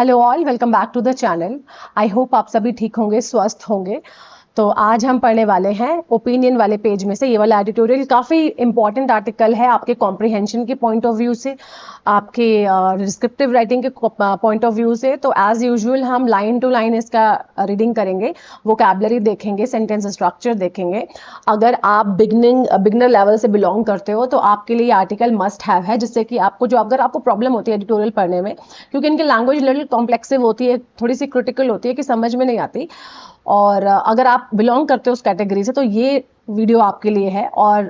Hello all, welcome back to the channel. I hope आप सभी ठीक होंगे, स्वस्थ होंगे। तो आज हम पढ़ने वाले हैं ओपिनियन वाले पेज में से ये वाला एडिटोरियल। काफ़ी इंपॉर्टेंट आर्टिकल है आपके कॉम्प्रिहेंशन के पॉइंट ऑफ व्यू से, आपके डिस्क्रिप्टिव राइटिंग के पॉइंट ऑफ व्यू से। तो एज यूजुअल हम लाइन टू लाइन इसका रीडिंग करेंगे, वोकैबुलरी देखेंगे, सेंटेंस स्ट्रक्चर देखेंगे। अगर आप बिगनर लेवल से बिलोंग करते हो तो आपके लिए आर्टिकल मस्ट हैव है, जिससे कि आपको अगर आपको प्रॉब्लम होती है एडिटोरियल पढ़ने में, क्योंकि इनकी लैंग्वेज लिटिल कॉम्प्लेक्सिव होती है, थोड़ी सी क्रिटिकल होती है कि समझ में नहीं आती, और अगर आप बिलोंग करते हो उस कैटेगरी से तो ये वीडियो आपके लिए है। और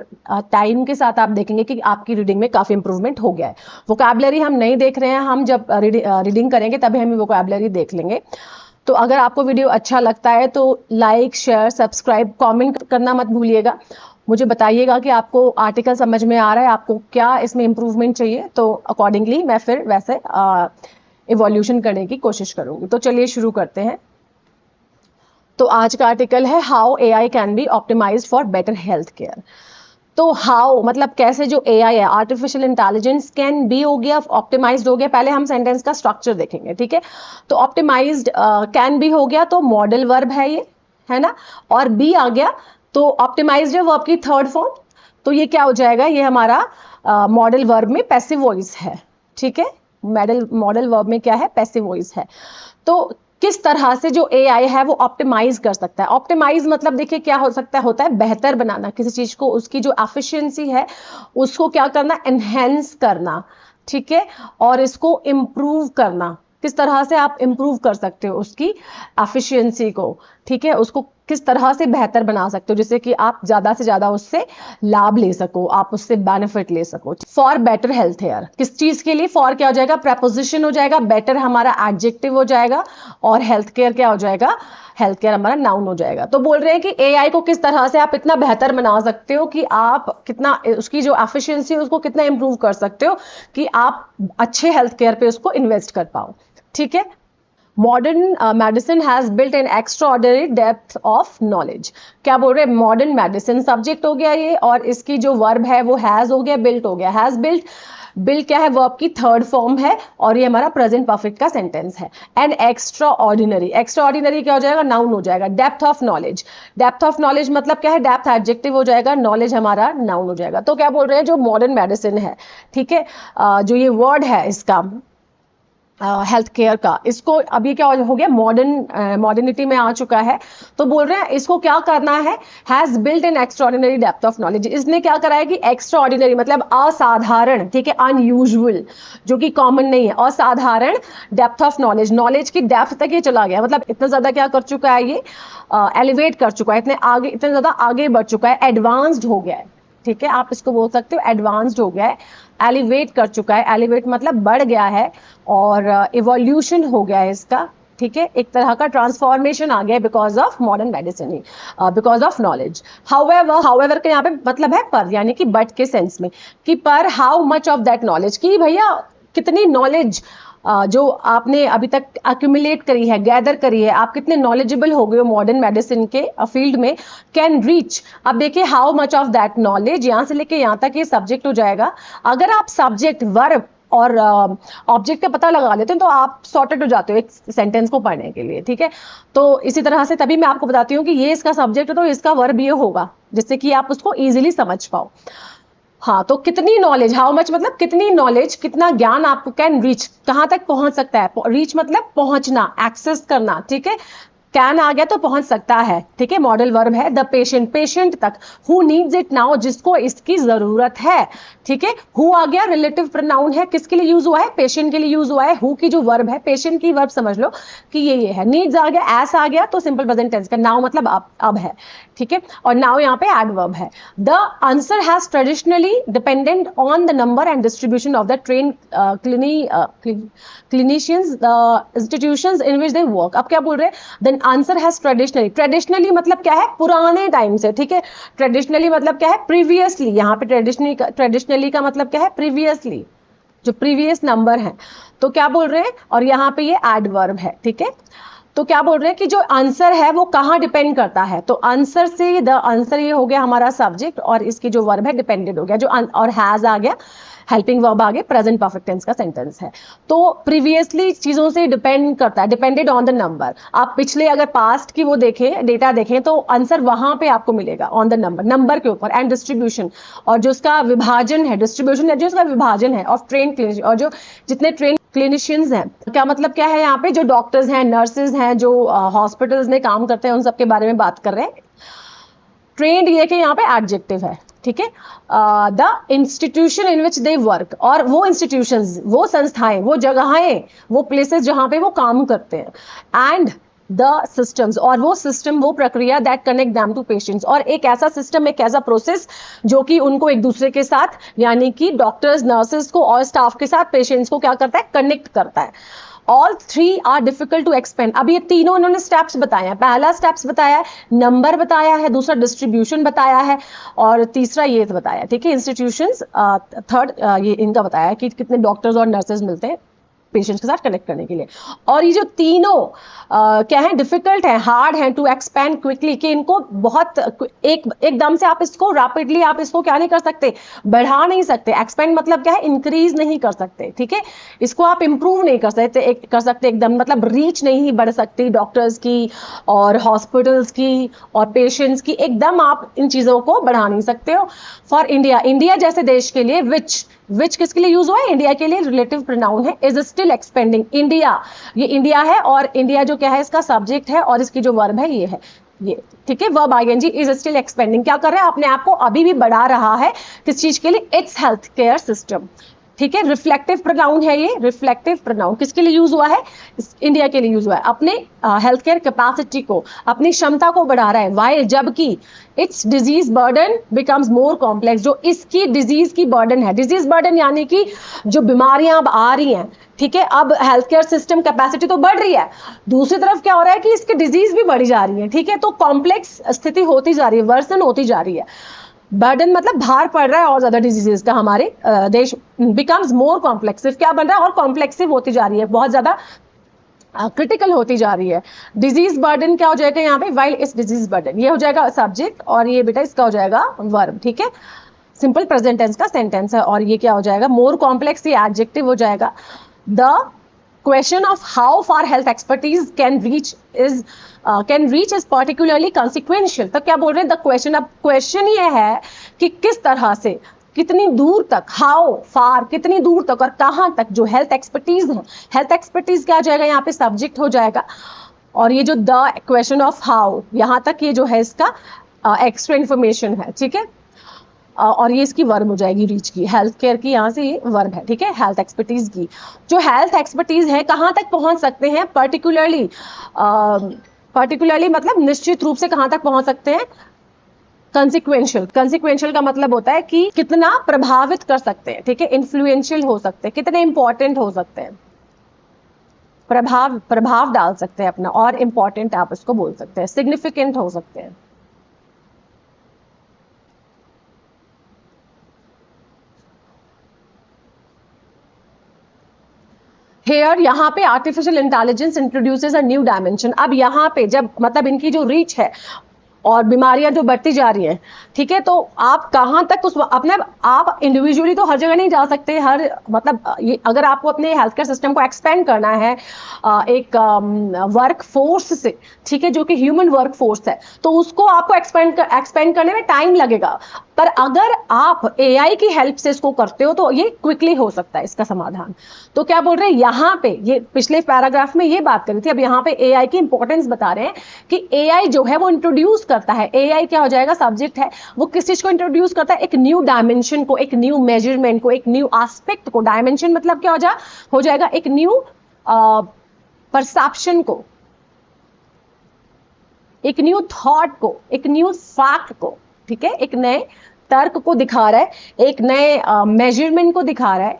टाइम के साथ आप देखेंगे कि आपकी रीडिंग में काफ़ी इंप्रूवमेंट हो गया है। वोकैबुलरी हम नहीं देख रहे हैं, हम जब रीडिंग करेंगे तभी हम वोकैबुलरी देख लेंगे। तो अगर आपको वीडियो अच्छा लगता है तो लाइक, शेयर, सब्सक्राइब, कमेंट करना मत भूलिएगा। मुझे बताइएगा कि आपको आर्टिकल समझ में आ रहा है, आपको क्या इसमें इम्प्रूवमेंट चाहिए, तो अकॉर्डिंगली मैं फिर वैसे इवोल्यूशन करने की कोशिश करूँगी। तो चलिए शुरू करते हैं। तो आज का आर्टिकल है how AI can be optimised for better health care. तो हाउ मतलब कैसे जो एआई है, आर्टिफिशियल इंटेलिजेंस, कैन बी हो गया, ऑप्टिमाइज्ड हो गया। पहले हम सेंटेंस का स्ट्रक्चर देखेंगे, ठीक है। तो ऑप्टिमाइज्ड कैन बी हो गया तो मॉडल वर्ब है ये, है ना, और बी आ गया तो ऑप्टिमाइज्ड है वर्ब की थर्ड फॉर्म। तो ये क्या हो जाएगा, ये हमारा मॉडल वर्ब में पैसिव वॉइस है, ठीक है। मॉडल वर्ब में क्या है, पैसिव वॉइस है। तो किस तरह से जो एआई है वो ऑप्टिमाइज कर सकता है। ऑप्टिमाइज मतलब देखिए क्या हो सकता है, होता है बेहतर बनाना किसी चीज को, उसकी जो एफिशिएंसी है उसको क्या करना, एनहेंस करना, ठीक है, और इसको इम्प्रूव करना। किस तरह से आप इम्प्रूव कर सकते हो उसकी एफिशिएंसी को, ठीक है, उसको किस तरह से बेहतर बना सकते हो जिससे कि आप ज्यादा से ज्यादा उससे लाभ ले सको, आप उससे बेनिफिट ले सको। फॉर बेटर हेल्थ केयर, किस चीज के लिए, फॉर क्या हो जाएगा, प्रपोजिशन हो जाएगा, बेटर हमारा एडजेक्टिव हो जाएगा, और हेल्थ केयर क्या हो जाएगा, हेल्थ केयर हमारा नाउन हो जाएगा। तो बोल रहे हैं कि एआई को किस तरह से आप इतना बेहतर बना सकते हो कि आप कितना उसकी जो एफिशिएंसी है उसको कितना इंप्रूव कर सकते हो कि आप अच्छे हेल्थ केयर पे उसको इन्वेस्ट कर पाओ, ठीक है। Modern medicine has built N extraordinary depth of knowledge. क्या बोल रहे हैं, मॉडर्न मेडिसिन सब्जेक्ट हो गया ये, और इसकी जो वर्ब है वो हैज हो गया, बिल्ट हो गया। हैज बिल्ट, बिल्ट क्या है, वर्ब की थर्ड फॉर्म है, और ये हमारा प्रेजेंट परफेक्ट का सेंटेंस है। And extra ordinary, extra ordinary क्या हो जाएगा, नाउन हो जाएगा। Depth of knowledge, depth of knowledge मतलब क्या है, डेप्थ एडजेक्टिव हो जाएगा, नॉलेज हमारा नाउन हो जाएगा। तो क्या बोल रहे हैं, जो मॉडर्न मेडिसिन है, ठीक है, जो ये वर्ड है इसका हेल्थ केयर का, इसको अभी क्या हो गया, मॉडर्निटी में आ चुका है। तो बोल रहे हैं इसको क्या करना है, has built N extraordinary depth of knowledge. इसने क्या करा है कि एक्स्ट्राऑर्डिनरी मतलब असाधारण, ठीक है, अनयूजुअल, जो कि कॉमन नहीं है, असाधारण डेप्थ ऑफ नॉलेज, नॉलेज की डेप्थ तक ये चला गया, मतलब इतना ज्यादा क्या कर चुका है ये, एलिवेट कर चुका है, इतने ज्यादा आगे बढ़ चुका है, एडवांस्ड हो गया है, ठीक है, आप इसको बोल सकते हो एडवांस्ड हो गया है, एलिवेट कर चुका है। एलिवेट मतलब बढ़ गया है, और इवोल्यूशन हो गया है इसका, ठीक है, एक तरह का ट्रांसफॉर्मेशन आ गया है because of modern medicine, because of knowledge. However के यहाँ पे मतलब है पर, यानी कि बट के सेंस में, कि पर how much of that knowledge, कि भैया कितनी नॉलेज जो आपने अभी तक एक्यूमुलेट करी है, गैदर करी है, आप कितने नॉलेजेबल हो गए हो मॉडर्न मेडिसिन के फील्ड में, कैन रीच। अब देखिए how much of that knowledge, यहां से लेके यहां तक ये सब्जेक्ट हो जाएगा। अगर आप सब्जेक्ट, वर्ब और ऑब्जेक्ट का पता लगा लेते हैं तो आप सॉर्टेड हो जाते हो एक सेंटेंस को पढ़ने के लिए, ठीक है। तो इसी तरह से तभी मैं आपको बताती हूँ कि ये इसका सब्जेक्ट है तो इसका वर्ब ये होगा, जिससे कि आप उसको इजीली समझ पाओ। हाँ, तो कितनी नॉलेज, हाउ मच मतलब कितनी नॉलेज, कितना ज्ञान आपको, कैन रीच कहां तक पहुंच सकता है, रीच मतलब पहुंचना, एक्सेस करना, ठीक है। कैन आ गया तो पहुंच सकता है, ठीक है, मॉडल वर्ब है। द पेशेंट, पेशेंट तक, हु नीड्स इट नाउ, जिसको इसकी जरूरत है, ठीक है। हु आ गया, रिलेटिव प्रोनाउन है, किसके लिए यूज हुआ है, पेशेंट के लिए यूज हुआ है। हु की जो वर्ब है, पेशेंट की वर्ब समझ लो कि ये है। नीड्स आ गया, एस आ गया तो सिंपल प्रेजेंट टेंस का, नाउ मतलब अब है, ठीक है, और नाउ यहाँ पे एडवर्ब है। The answer has traditionally dependent on the number and distribution of the train clinicians institutions in which they work. अब क्या बोल रहे हैं, then answer has traditionally, traditionally मतलब क्या है, पुराने टाइम से, ठीक है। ट्रेडिशनली मतलब क्या है, प्रीवियसली, यहाँ पे ट्रेडिशनली का मतलब क्या है, प्रीवियसली, जो प्रीवियस नंबर है। तो क्या बोल रहे हैं, और यहाँ पे ये एडवर्ब है, ठीक है। तो क्या बोल रहे हैं कि जो आंसर है वो कहाँ डिपेंड करता है, तो आंसर से, द आंसर ये हो गया हमारा सब्जेक्ट, और इसकी जो वर्ब है डिपेंडेंट हो गया, जो और हैज आ गया। हेल्पिंग वर्ब आगे प्रेजेंट परफेक्ट टेंस का सेंटेंस है। तो प्रीवियसली चीजों से डिपेंड करता है, डिपेंडेड ऑन द नंबर। आप पिछले अगर पास्ट की वो देखें, डेटा देखें, तो आंसर वहां पे आपको मिलेगा ऑन द नंबर, नंबर के ऊपर। एंड डिस्ट्रीब्यूशन, और जो उसका विभाजन है, डिस्ट्रीब्यूशन है जो उसका विभाजन है ऑफ ट्रेन क्लिनिशियन, और जो जितने ट्रेन क्लिनिशियंस हैं, क्या मतलब क्या है यहाँ पे, जो डॉक्टर्स हैं, नर्सेज हैं, जो हॉस्पिटल्स में काम करते हैं, उन सब के बारे में बात कर रहे हैं। ट्रेंड ये कि यहाँ पे एडजेक्टिव है, ठीक है। The institution in which they work, और वो इंस्टीट्यूशंस, वो संस्थाएं, वो जगहें, वो प्लेसेस जहां पे वो काम करते हैं। एंड द सिस्टम्स, और वो सिस्टम, वो प्रक्रिया that connect them to patients, और एक ऐसा सिस्टम, एक ऐसा प्रोसेस जो कि उनको एक दूसरे के साथ, यानी कि डॉक्टर्स, नर्सेज को और स्टाफ के साथ पेशेंट्स को क्या करता है, कनेक्ट करता है। All three are difficult to expand. अब ये तीनों इन्होंने स्टेप्स बताए हैं। पहला स्टेप्स बताया है, नंबर बताया है, दूसरा डिस्ट्रीब्यूशन बताया है, और तीसरा ये बताया, ठीक है, इंस्टीट्यूशंस। थर्ड ये इनका बताया है कि कितने डॉक्टर्स और नर्सेज मिलते हैं पेशेंट्स के साथ कनेक्ट करने के लिए। और ये जो तीनों क्या है, डिफिकल्ट है, हार्ड है टू एक्सपैंड क्विकली, कि इनको बहुत एकदम से आप इसको रैपिडली, आप इसको क्या नहीं कर सकते, बढ़ा नहीं सकते। एक्सपैंड मतलब क्या है, इंक्रीज नहीं कर सकते, ठीक है। इसको आप इंप्रूव नहीं कर सकते, एकदम, मतलब रीच नहीं बढ़ सकती डॉक्टर्स की और हॉस्पिटल्स की और पेशेंट्स की, एकदम आप इन चीजों को बढ़ा नहीं सकते हो। फॉर इंडिया, इंडिया जैसे देश के लिए, विच किसके लिए यूज हुआ है, इंडिया के लिए रिलेटिव प्रोनाउन है, इज स्टिल एक्सपेंडिंग। इंडिया, ये इंडिया है, और इंडिया जो क्या है, इसका सब्जेक्ट है, और इसकी जो वर्ब है ये है, ये, ठीक है, verb ING, is still expanding. क्या कर रहा है, अपने आप को अभी भी बढ़ा रहा है, किस चीज के लिए, इट्स हेल्थ केयर सिस्टम, ठीक है। रिफ्लेक्टिव प्रोनाउन है ये, रिफ्लेक्टिव प्रोनाउन किसके लिए यूज हुआ है, इंडिया के लिए यूज हुआ है, अपने हेल्थ केयर कैपेसिटी को, अपनी क्षमता को बढ़ा रहा है। वाइल, जबकि it's disease burden becomes more complex, जो इसकी डिजीज की बर्डन है, डिजीज बर्डन यानी कि जो बीमारियां अब आ रही हैं, ठीक है, अब हेल्थ केयर सिस्टम कैपेसिटी तो बढ़ रही है, दूसरी तरफ क्या हो रहा है कि इसकी डिजीज भी बढ़ी जा रही है, ठीक है। तो कॉम्प्लेक्स स्थिति होती जा रही है, वर्सन होती जा रही है। बर्डन मतलब भार पड़ रहा है और ज्यादा डिजीजेस का हमारे देश। बिकम्स मोर कॉम्प्लेक्सिव, क्या बन रहा है, और कॉम्प्लेक्सिव होती जा रही है, बहुत ज्यादा क्रिटिकल होती जा रही है। डिजीज बर्डन क्या हो जाएगा यहाँ पे, वाइल इस डिजीज बर्डन, ये हो जाएगा सब्जेक्ट, और ये बेटा इसका हो जाएगा वर्ब, ठीक है। सिंपल प्रेजेंट टेंस का सेंटेंस है, और ये क्या हो जाएगा, मोर कॉम्प्लेक्स, ये एडजेक्टिव हो जाएगा। The question of how far health expertise can reach is particularly consequential। तो क्या बोल रहे हैं, द क्वेश्चन, अब क्वेश्चन ये है कि किस तरह से, कितनी दूर तक, हाउ फार, कितनी दूर तक और कहां तक, जो हेल्थ एक्सपर्टीज है, हेल्थ एक्सपर्टीज क्या हो जाएगा यहाँ पे, सब्जेक्ट हो जाएगा। और ये जो द क्वेश्चन ऑफ हाउ, यहां तक ये जो है इसका एक्स्ट्रा इंफॉर्मेशन है, ठीक है। और ये इसकी वर्ब हो जाएगी, रीच की, हेल्थ केयर की यहाँ से ये वर्ब है, ठीक है। हेल्थ एक्सपर्टीज की, जो हेल्थ एक्सपर्टीज है कहाँ तक पहुंच सकते हैं, पर्टिकुलरली मतलब निश्चित रूप से कहाँ तक पहुंच सकते हैं, कंसिक्वेंशियल का मतलब होता है कि कितना प्रभावित कर सकते हैं, ठीक है। इन्फ्लुएंशियल हो सकते हैं, कितने इंपॉर्टेंट हो सकते हैं, प्रभाव डाल सकते हैं अपना, और इंपॉर्टेंट आप इसको बोल सकते हैं, सिग्निफिकेंट हो सकते हैं। हेयर, यहाँ पे artificial intelligence introduces a new dimension. अब यहाँ पे जब मतलब इनकी जो रीच है और बीमारियां जो बढ़ती जा रही हैं, ठीक है, तो आप कहाँ तक उस अपने, आप इंडिविजुअली तो हर जगह नहीं जा सकते, हर मतलब ये अगर आपको अपने हेल्थ केयर सिस्टम को एक्सपेंड करना है एक वर्क फोर्स से, ठीक है, जो कि ह्यूमन वर्क फोर्स है, तो उसको आपको एक्सपेंड करने में टाइम लगेगा। पर अगर आप एआई की हेल्प से इसको करते हो तो ये क्विकली हो सकता है इसका समाधान। तो क्या बोल रहे हैं यहाँ पे, ये पिछले पैराग्राफ में ये बात करी थी, अब यहाँ पे एआई की इंपॉर्टेंस बता रहे हैं कि एआई जो है वो इंट्रोड्यूस करता है, एआई क्या हो जाएगा, सब्जेक्ट है, वो किस चीज को इंट्रोड्यूस करता है, एक न्यू डायमेंशन को, एक न्यू मेजरमेंट को, एक न्यू एस्पेक्ट को। डायमेंशन मतलब क्या हो जाएगा एक न्यू परसेप्शन को, एक न्यू थॉट को, एक न्यू फैक्ट को, ठीक है, एक नए तर्क को दिखा रहा है, एक नए मेजरमेंट को दिखा रहा है।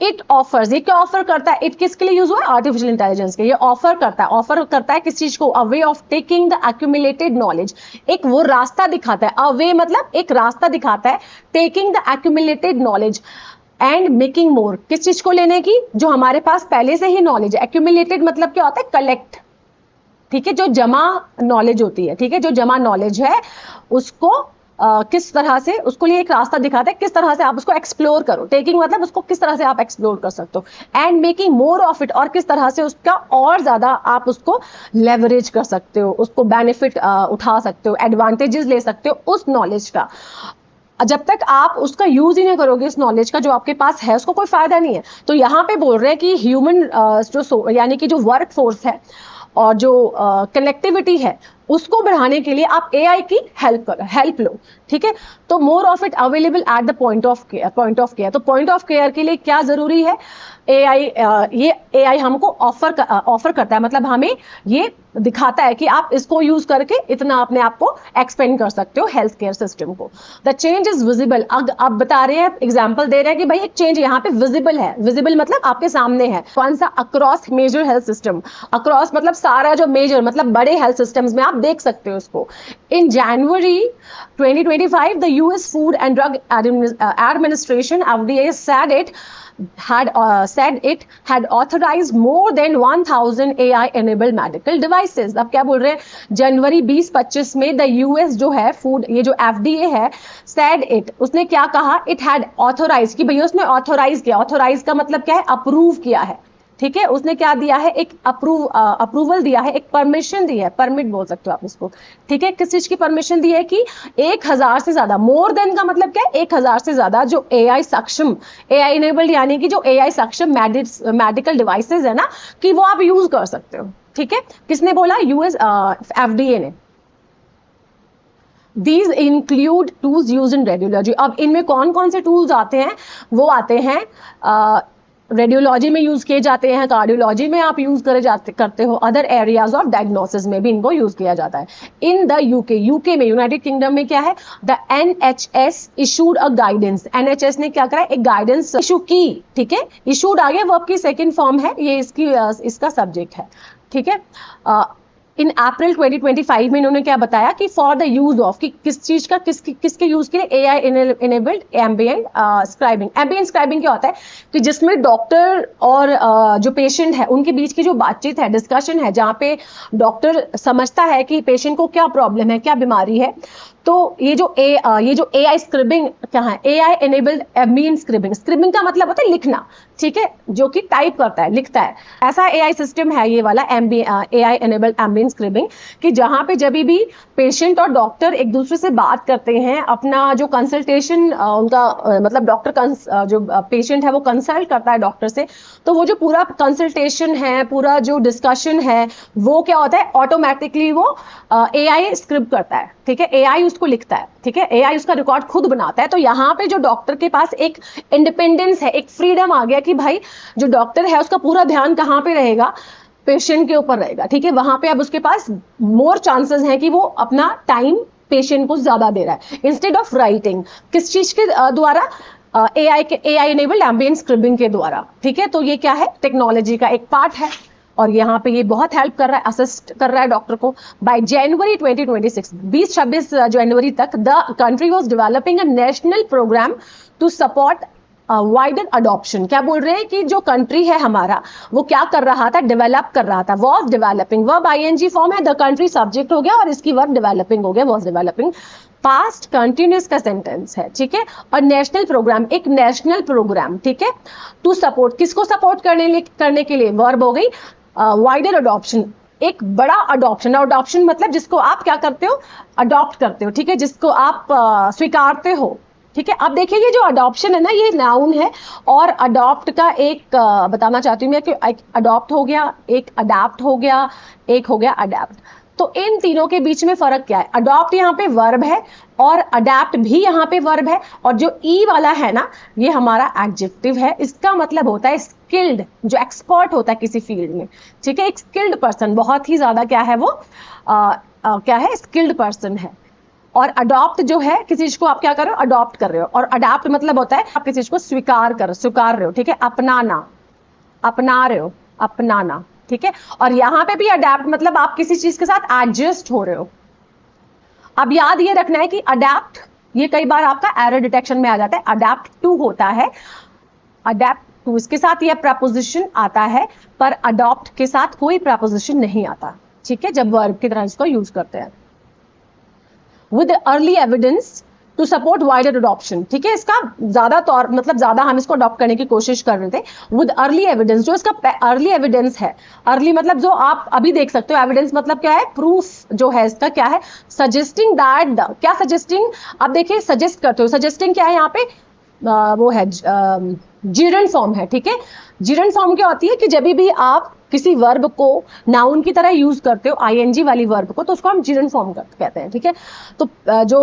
इट ऑफर्स, ये क्या ऑफर करता है, इट किसके लिए यूज हुआ है, आर्टिफिशियल इंटेलिजेंस के, ये ऑफर करता है किस चीज को, a way of taking the accumulated knowledge, एक वो रास्ता दिखाता है, अ वे मतलब एक रास्ता दिखाता है, taking the accumulated knowledge and making more, किस चीज को लेने की, जो हमारे पास पहले से ही नॉलेज है। एक्यूमुलेटेड मतलब क्या होता है, कलेक्ट, ठीक है, जो जमा नॉलेज होती है, ठीक है, जो जमा नॉलेज है उसको किस तरह से उसको लिए एक रास्ता दिखाता है, किस तरह से आप उसको एक्सप्लोर करो। टेकिंग मतलब उसको किस तरह से आप एक्सप्लोर कर सकते हो, and making more of it, और किस तरह से उसका और ज्यादा आप उसको लेवरेज कर सकते हो, उसको बेनिफिट उठा सकते हो, एडवांटेजेस ले सकते हो उस नॉलेज का। जब तक आप उसका यूज ही नहीं करोगे इस नॉलेज का जो आपके पास है, उसको कोई फायदा नहीं है। तो यहाँ पे बोल रहे हैं कि ह्यूमन यानी कि जो वर्क फोर्स है और जो कनेक्टिविटी है उसको बढ़ाने के लिए आप एआई की हेल्प लो, ठीक है। तो more of it available at the point of care. तो पॉइंट ऑफ केयर के लिए क्या जरूरी है, एआई, ये एआई हमको ऑफर करता है, मतलब हमें ये दिखाता है कि आप इसको यूज करके इतना अपने आप को एक्सपेंड कर सकते हो हेल्थ केयर सिस्टम को। The change is visible. अब बता रहे हैं, एग्जांपल दे रहे हैं कि भाई एक चेंज यहाँ पे विजिबल है। विजिबल मतलब आपके सामने है। कौन सा? Across major health system. Across मतलब सारा जो मेजर, मतलब बड़े हेल्थ सिस्टम्स में आप देख सकते हो उसको। इन जनवरी 2025 the US food and drug administration FDA said it had authorized more than 1000 AI enabled medical devices। अब क्या बोल रहे हैं, जनवरी 2025 में द यूएस जो है फूड, ये जो FDA है, said it, उसने क्या कहा, it had authorized, कि भैया उसने ऑथोराइज किया। ऑथोराइज का मतलब क्या है, अप्रूव किया है, ठीक है। उसने क्या दिया है, एक अप्रूवल दिया है, एक परमिशन दी है, परमिट बोल सकते हो आप इसको, ठीक है। किस चीज की परमिशन दी है कि 1000 से ज्यादा, मोर देन का मतलब क्या है, 1000 से ज्यादा जो एआई सक्षम, एआई इनेबल्ड यानी कि जो एआई सक्षम मेडिकल डिवाइसेस है ना, कि वो आप यूज कर सकते हो, ठीक है। किसने बोला? यूएस FDA ने। These include tools used in radiology। अब इनमें कौन कौन से टूल्स आते हैं? वो आते हैं रेडियोलॉजी में यूज किए जाते हैं, कार्डियोलॉजी में आप यूज करते हो, अदर एरियाज ऑफ डायग्नोसिस में भी इनको यूज किया जाता है। इन द यूके में, यूनाइटेड किंगडम में क्या है, the NHS issued a guidance. NHS ने क्या करा, एक गाइडेंस इशू की, ठीक है। इशूड आ गया, वर्ब की सेकेंड फॉर्म है ये, इसका सब्जेक्ट है, ठीक है। इन अप्रैल 2025 में इन्होंने क्या बताया कि फॉर द यूज ऑफ, कि किस चीज का, किसके यूज के लिए, AI enabled ambient scribing. Ambient scribing क्या होता है कि जिसमें डॉक्टर और जो पेशेंट है उनके बीच की जो बातचीत है, डिस्कशन है, जहाँ पे डॉक्टर समझता है कि पेशेंट को क्या प्रॉब्लम है, क्या बीमारी है। तो ये जो एआई स्क्रिबिंग क्या है, एआई इनेबल्ड एम्बिएंट स्क्रिबिंग। स्क्रिबिंग का मतलब होता है लिखना, ठीक है, जो कि टाइप करता है, लिखता है। ऐसा एआई सिस्टम है ये वाला एआई इनेबल्ड एम्बिएंट स्क्रिबिंग, कि जहां पे जब भी पेशेंट और डॉक्टर एक दूसरे से बात करते हैं, अपना जो कंसल्टेशन उनका मतलब डॉक्टर जो पेशेंट है वो कंसल्ट करता है डॉक्टर से, तो वो जो पूरा कंसल्टेशन है, पूरा जो डिस्कशन है, वो क्या होता है, ऑटोमेटिकली वो एआई स्क्रिप्ट करता है, ठीक है। एआई उसको लिखता है, ठीक है। एआई उसका रिकॉर्ड खुद बनाता है। तो यहाँ पे जो डॉक्टर के पास एक इंडिपेंडेंस है, एक फ्रीडम आ गया कि भाई जो डॉक्टर है उसका पूरा ध्यान कहाँ पे रहेगा, पेशेंट के ऊपर रहेगा, ठीक है। वहां पे अब उसके पास मोर चांसेस हैं कि वो अपना टाइम पेशेंट को ज्यादा दे रहा है, इंस्टेड ऑफ राइटिंग। किस चीज के द्वारा? एआई इनेबल्ड एम्बिएंट स्क्रिबिंग के द्वारा, ठीक है। तो ये क्या है, टेक्नोलॉजी का एक पार्ट है, और यहाँ पे ये बहुत हेल्प कर रहा है, असिस्ट कर रहा है डॉक्टर को। बाय जनवरी 2026, 20-26 जनवरी तक, the country was developing a national programme to support wider adoption. क्या बोल रहे हैं कि जो कंट्री है हमारा, वो क्या कर रहा था, डेवलप कर रहा था। Was developing, verb ING form है, द कंट्री सब्जेक्ट हो गया और इसकी वर्ब डेवलपिंग हो गया, वॉज डेवलपिंग। पास्ट कंटिन्यूस का सेंटेंस है, ठीक है। और नेशनल प्रोग्राम, एक नेशनल प्रोग्राम, ठीक है, टू सपोर्ट, किसको सपोर्ट करने के लिए, वर्ब हो गई वाइडर अडॉप्शन, एक बड़ा अडॉप्शन। अडॉप्शन मतलब जिसको आप क्या करते हो, अडॉप्ट करते हो, ठीक है, जिसको आप स्वीकारते हो, ठीक है। अब देखिए ये जो अडॉप्शन है ना, ये नाउन है, और अडॉप्ट का एक बताना चाहती हूँ मैं कि एक अडॉप्ट हो गया, एक अडैप्ट हो गया, एक हो गया अडैप्ट। तो इन तीनों के बीच में फर्क क्या है? अडॉप्ट यहाँ पे वर्ब है और अडैप्ट भी यहाँ पे वर्ब है, और जो ई वाला है ना, ये हमारा एडजेक्टिव है। इसका मतलब होता है स्किल्ड, जो एक्सपर्ट होता है किसी फील्ड में, ठीक है। एक स्किल्ड पर्सन, बहुत ही ज्यादा क्या है वो, क्या है, स्किल्ड पर्सन है। और अडॉप्ट जो है, किसी चीज को आप क्या कर रहे हो, अडॉप्ट कर रहे हो। और अडैप्ट मतलब होता है आप किसी चीज को स्वीकार रहे हो, ठीक है। अपनाना, अपना रहे हो, अपनाना, ठीक है। और यहां पे भी अडैप्ट मतलब आप किसी चीज के साथ एडजस्ट हो रहे हो। अब याद ये रखना है कि अडैप्ट, ये कई बार आपका एरर डिटेक्शन में आ जाता है। अडैप्ट टू होता है, अडैप्ट टू, इसके साथ यह प्रपोजिशन आता है, पर अडॉप्ट के साथ कोई प्रपोजिशन नहीं आता, ठीक है, जब वर्ब की तरह इसको यूज करते हैं। With the early evidence to support wider adoption, ठीक है। इसका ज्यादा तौर मतलब ज्यादा हम इसको अडॉप्ट करने की कोशिश कर रहे थे विद अर्ली एविडेंस। जो इसका अर्ली एविडेंस है, अर्ली मतलब जो आप अभी देख सकते हो, एविडेंस मतलब क्या है, प्रूफ जो है इसका क्या है, सजेस्टिंग दैट, क्या सजेस्टिंग, आप देखिए सजेस्ट करते हो, सजेस्टिंग क्या है यहाँ पे, वो है जीरन फॉर्म है, ठीक है। जीरन फॉर्म क्या होती है कि जब भी आप किसी वर्ब को नाउन की तरह यूज करते हो, आईएनजी वाली वर्ब को, तो उसको हम जीरन फॉर्म कहते हैं, ठीक है। तो जो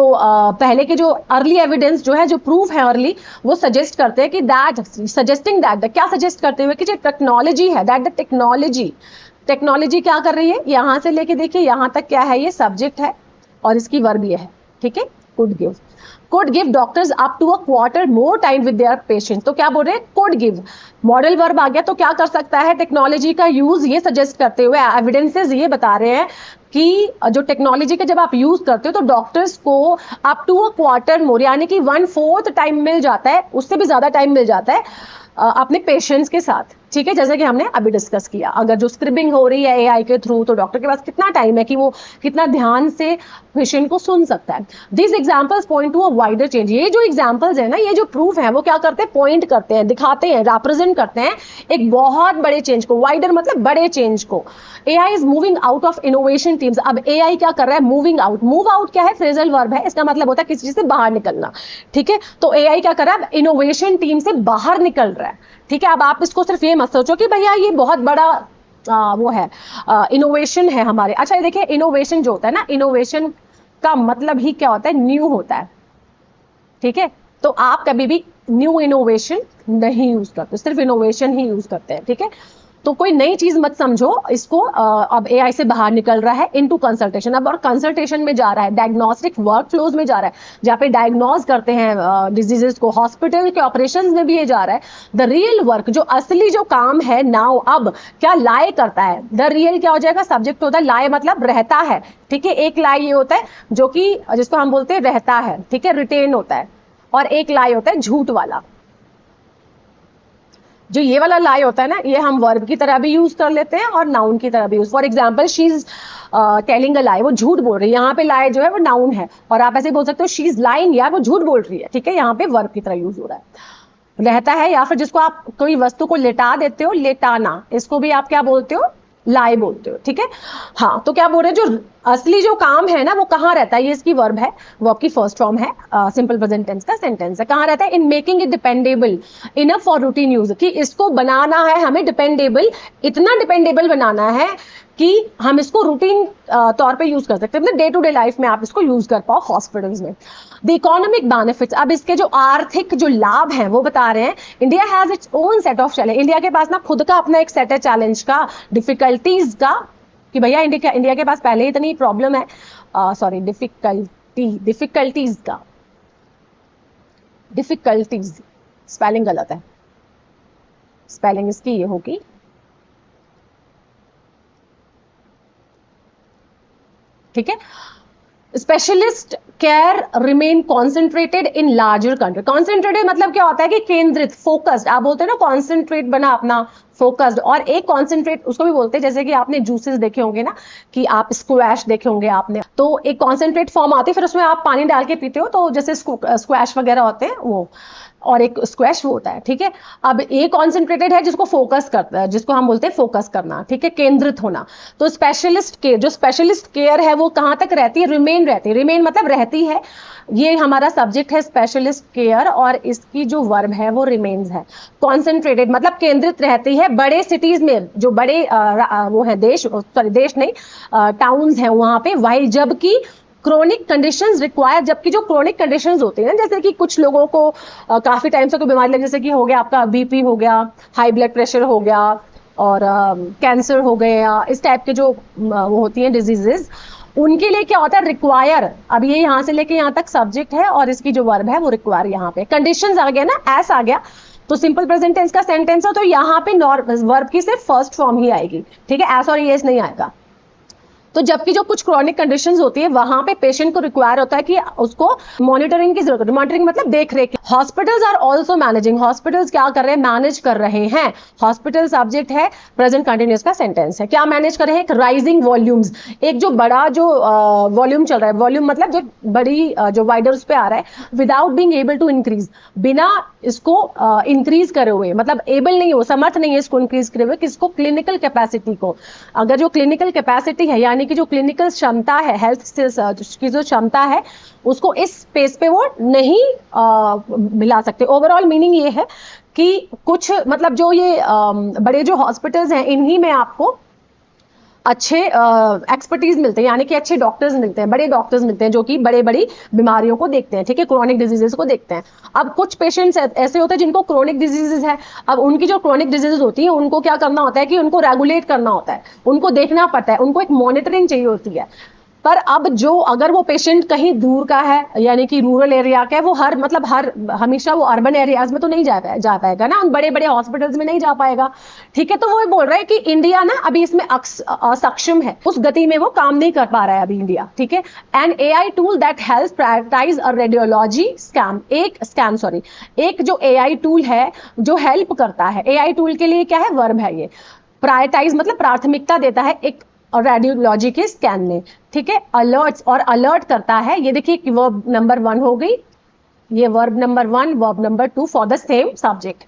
पहले के जो अर्ली एविडेंस जो है, जो प्रूफ है अर्ली, वो सजेस्ट करते हैं कि दैट, सजेस्टिंग दैट, क्या सजेस्ट करते हुए कि जो टेक्नोलॉजी है, दैट द टेक्नोलॉजी क्या कर रही है, यहां से लेके देखिए यहां तक क्या है, ये सब्जेक्ट है और इसकी वर्ब ये है, ठीक है। could give doctors up to a quarter more time with their patients। तो क्या बोल रहे हैं, could give, मॉडल वर्ब आ गया, तो क्या कर सकता है, टेक्नोलॉजी का यूज ये सजेस्ट करते हुए एविडेंसेस ये बता रहे हैं कि जो टेक्नोलॉजी का जब आप यूज करते हो तो डॉक्टर्स को अप टू अ क्वार्टर मोर, यानी कि 1/4 टाइम मिल जाता है, उससे भी ज्यादा टाइम मिल जाता है अपने पेशेंट्स के साथ, ठीक है। जैसे कि हमने अभी डिस्कस किया, अगर जो स्क्रिबिंग हो रही है एआई के थ्रू, तो डॉक्टर के पास कितना टाइम है कि वो कितना ध्यान से पेशेंट को सुन सकता है। This examples point to a wider change. ये जो एग्जांपल्स है ना, ये जो प्रूफ है, वो क्या करते हैं, पॉइंट करते हैं, दिखाते हैं, रिप्रेजेंट करते हैं एक बहुत बड़े चेंज को। वाइडर मतलब बड़े चेंज को। AI is moving out of innovation teams. अब एआई क्या कर रहा है, मूविंग आउट। मूव आउट क्या है, फ्रेजल वर्ब है, इसका मतलब होता है किसी चीज से बाहर निकलना, ठीक है। तो एआई क्या कर रहा है, इनोवेशन टीम से बाहर निकल रहा है, ठीक है। अब आप इसको सिर्फ ये मत सोचो कि भैया ये बहुत बड़ा वो है, इनोवेशन है हमारे। अच्छा ये देखिए, इनोवेशन जो होता है ना, इनोवेशन का मतलब ही क्या होता है, न्यू होता है, ठीक है। तो आप कभी भी न्यू इनोवेशन नहीं यूज करते, सिर्फ इनोवेशन ही यूज करते हैं, ठीक है। तो कोई नई चीज मत समझो इसको। अब एआई से बाहर निकल रहा है इनटू कंसल्टेशन, अब और कंसल्टेशन में जा रहा है, डायग्नोस्टिक वर्कफ्लोज में जा रहा है, जहाँ पे डायग्नोज करते हैं डिजीजेस को। हॉस्पिटल के ऑपरेशंस में भी ये जा रहा है। द रियल वर्क, जो असली जो काम है नाउ, अब क्या लाए करता है। द रियल क्या हो जाएगा, सब्जेक्ट होता है, लाए मतलब रहता है, ठीक है। एक लाई ये होता है जो कि जिसको हम बोलते हैं रहता है, ठीक है, रिटेन होता है, और एक लाई होता है झूठ वाला। जो ये वाला लाई होता है ना, ये हम वर्ब की तरह भी यूज कर लेते हैं और नाउन की तरह भी use. For example, she is telling a lie, वो झूठ बोल रही है। यहाँ पे लाई जो है वो नाउन है, और आप ऐसे बोल सकते हो शी इज लाइंग, यार वो झूठ बोल रही है, ठीक है। यहाँ पे वर्ब की तरह यूज हो रहा है, रहता है। या फिर जिसको आप कोई वस्तु को लेटा देते हो, लेटाना, इसको भी आप क्या बोलते हो, लाई बोलते हो, ठीक है। हाँ, तो क्या बोल रहे हैं, जो असली जो काम है ना वो कहाँ रहता है, ये इसकी वर्ब है, वर्ब की फर्स्ट फॉर्म है, सिंपल प्रेजेंट टेंस का सेंटेंस है। कहाँ रहता है, in making it dependable enough for routine use, कि इसको बनाना है हमें डिपेंडेबल, इतना डिपेंडेबल बनाना है कि हम इसको रूटीन तौर पे यूज कर सकते हैं, मतलब डे टू डे लाइफ में आप इसको यूज कर पाओ हॉस्पिटल्स में। द इकोनॉमिक बेनिफिट्स, अब इसके जो आर्थिक जो लाभ हैं वो बता रहे हैं। India has its own set of challenge, India के पास ना खुद का अपना एक सेट है चैलेंज का, डिफिकल्टीज का, कि भैया इंडिया के पास पहले ही इतनी प्रॉब्लम है, सॉरी डिफिकल्टीज का, डिफिकल्टीज स्पेलिंग गलत है, स्पेलिंग इसकी ये होगी, ठीक है। Specialist care remain concentrated in larger country. Concentrated मतलब क्या होता है कि केंद्रित, फोकस्ड, आप बोलते हैं ना कॉन्सेंट्रेट बना अपना, फोकस्ड। और एक कॉन्सेंट्रेट उसको भी बोलते हैं, जैसे कि आपने जूसेस देखे होंगे ना, कि आप स्क्वैश देखे होंगे आपने, तो एक कॉन्सेंट्रेट फॉर्म आती है, फिर उसमें आप पानी डाल के पीते हो, तो जैसे स्क्वैश वगैरह होते हैं वो, और एक स्क्वैश वो होता है, ठीक है। अब ये कॉन्सेंट्रेटेड है जिसको फोकस करता है, जिसको हम बोलते हैं फोकस करना, ठीक है, केंद्रित होना। तो स्पेशलिस्ट केयर, जो स्पेशलिस्ट केयर है वो कहां तक रहती है, रिमेन रहती है, रिमेन मतलब रहती है, ये हमारा सब्जेक्ट है स्पेशलिस्ट केयर, और इसकी जो वर्ब है वो रिमेन्स है। कॉन्सेंट्रेटेड मतलब केंद्रित रहती है बड़े सिटीज में, जो बड़े वो है देश, सॉरी देश नहीं, टाउन्स हैं वहां पे, वाइल जबकि क्रोनिक कंडीशंस रिक्वायर, जबकि जो क्रोनिक कंडीशंस होती हैं, जैसे कि कुछ लोगों को काफी टाइम से कोई बीमारी लगी, जैसे कि हो गया आपका बीपी हो गया, हाई ब्लड प्रेशर हो गया, और कैंसर हो गया, इस टाइप के जो वो होती हैं डिजीजेस, उनके लिए क्या होता है, रिक्वायर। अब ये यहां से लेके यहां तक सब्जेक्ट है, और इसकी जो वर्ब है वो रिक्वायर, यहाँ पे कंडीशंस आ गया ना, एस आ गया, तो सिंपल प्रेजेंट टेंस का सेंटेंस हो तो यहाँ पे वर्ब की सिर्फ फर्स्ट फॉर्म ही आएगी, ठीक है, एस और एस नहीं आएगा। तो जबकि जो कुछ क्रॉनिक कंडीशंस होती है वहां पे पेशेंट को रिक्वायर होता है कि उसको मॉनिटरिंग की जरूरत है। मॉनिटरिंग मतलब देख रेख। Hospitals are also managing, hospitals क्या कर रहे हैं, मैनेज कर रहे हैं। हॉस्पिटल सब्जेक्ट है, प्रेजेंट कंटिन्यूस का सेंटेंस है। क्या मैनेज कर रहे हैं, एक राइजिंग वॉल्यूम्स, एक जो बड़ा जो वॉल्यूम चल रहा है, वॉल्यूम मतलब जो बड़ी जो वाइडर उस पे आ रहा है, without being able to increase, बिना इसको इंक्रीज करे हुए, मतलब एबल नहीं हो, समर्थ नहीं है इसको इंक्रीज करे हुए, किसको, क्लिनिकल कैपेसिटी को। अगर जो क्लिनिकल कैपेसिटी है यानी कि जो क्लिनिकल क्षमता है, हेल्थ की जो क्षमता है, उसको इस स्पेस पे वो नहीं मिला सकते। ओवरऑल मीनिंग ये है कि कुछ मतलब जो ये बड़े जो हॉस्पिटल्स हैं इन्हीं में आपको अच्छे एक्सपर्टीज मिलते हैं, यानी कि अच्छे डॉक्टर्स मिलते हैं, बड़े डॉक्टर्स मिलते हैं जो कि बड़े बड़ी बीमारियों को देखते हैं, ठीक है, क्रॉनिक डिजीजेस को देखते हैं। अब कुछ पेशेंट्स ऐसे होते हैं जिनको क्रॉनिक डिजीजेस है। अब उनकी जो क्रॉनिक डिजीजेस होती है उनको क्या करना होता है कि उनको रेगुलेट करना होता है, उनको देखना पड़ता है, उनको एक मॉनिटरिंग चाहिए होती है। पर अब जो अगर वो पेशेंट कहीं दूर का है यानी कि रूरल एरिया का है, वो हर हमेशा वो अर्बन एरियाज में तो नहीं जा पाएगा ना, उन बड़े बड़े हॉस्पिटल्स में नहीं जा पाएगा, ठीक है। तो वो बोल रहा है कि इंडिया ना अभी इसमें असक्षम है, उस गति में वो काम नहीं कर पा रहा है अभी इंडिया, ठीक है। An AI tool that helps prioritise a radiology scan, एक जो AI टूल है जो हेल्प करता है। AI टूल के लिए क्या है, वर्ब है ये। प्रायोरिटाइज मतलब प्राथमिकता देता है एक और रेडियोलॉजी के स्कैन में, ठीक है। अलर्ट्स और अलर्ट करता है, ये देखिए वर्ब नंबर 1 हो गई, ये verb number 1, verb number 2 for the same subject.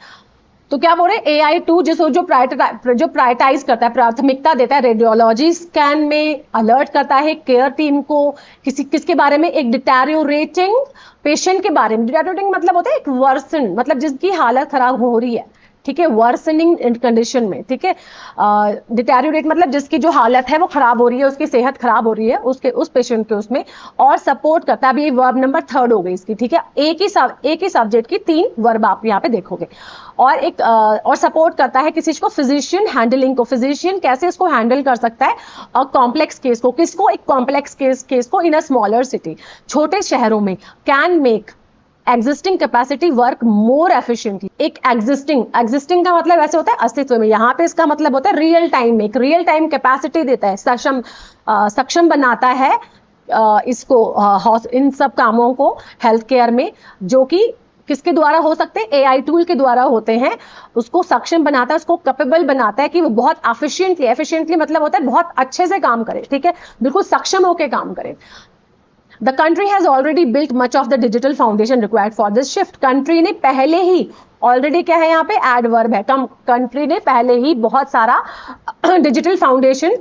तो क्या बोल रहे हैं, AI टूल जो प्रायोरिटाइज करता है, प्राथमिकता देता है रेडियोलॉजी स्कैन में, अलर्ट करता है केयर टीम को किसके बारे में, एक डिटेरियोरेटिंग पेशेंट के बारे में। डिटेरियोरेटिंग मतलब होता है एक वर्सन, मतलब जिसकी हालत खराब हो रही है, ठीक है, वर्सनिंग कंडीशन में, ठीक है। डिटेरियोरेट मतलब जिसकी जो हालत है वो खराब हो रही है, उसकी सेहत खराब हो रही है उस पेशेंट के उसमें, और सपोर्ट करता है। अभी वर्ब नंबर 3 हो गई इसकी, ठीक है। एक ही सब्जेक्ट की 3 वर्ब आप यहाँ पे देखोगे। और सपोर्ट करता है किसी को, फिजिशियन हैंडलिंग को, फिजिशियन कैसे इसको हैंडल कर सकता है और कॉम्प्लेक्स केस को, किसको, एक कॉम्प्लेक्स केस को इन अ स्मॉलर सिटी, छोटे शहरों में, can make existing capacity work more efficiently. एक एग्जिस्टिंग का मतलब ऐसे होता है अस्तित्व में, यहाँ पे इसका मतलब होता है रियल टाइम में, एक रियल टाइम कैपेसिटी देता है, सक्षम बनाता है इसको, इन सब कामों को हेल्थ केयर में, जो कि किसके द्वारा हो सकते हैं, AI टूल के द्वारा होते हैं। उसको सक्षम बनाता है, उसको कैपेबल बनाता है कि वो बहुत एफिशिएंटली मतलब होता है बहुत अच्छे से काम करे, ठीक है, बिल्कुल सक्षम होकर काम करे। The country has already built much of the digital foundation required for this shift. Country ने पहले ही, ऑलरेडी क्या है यहाँ पे, एडवर्ब है, कंट्री ने पहले ही बहुत सारा डिजिटल फाउंडेशन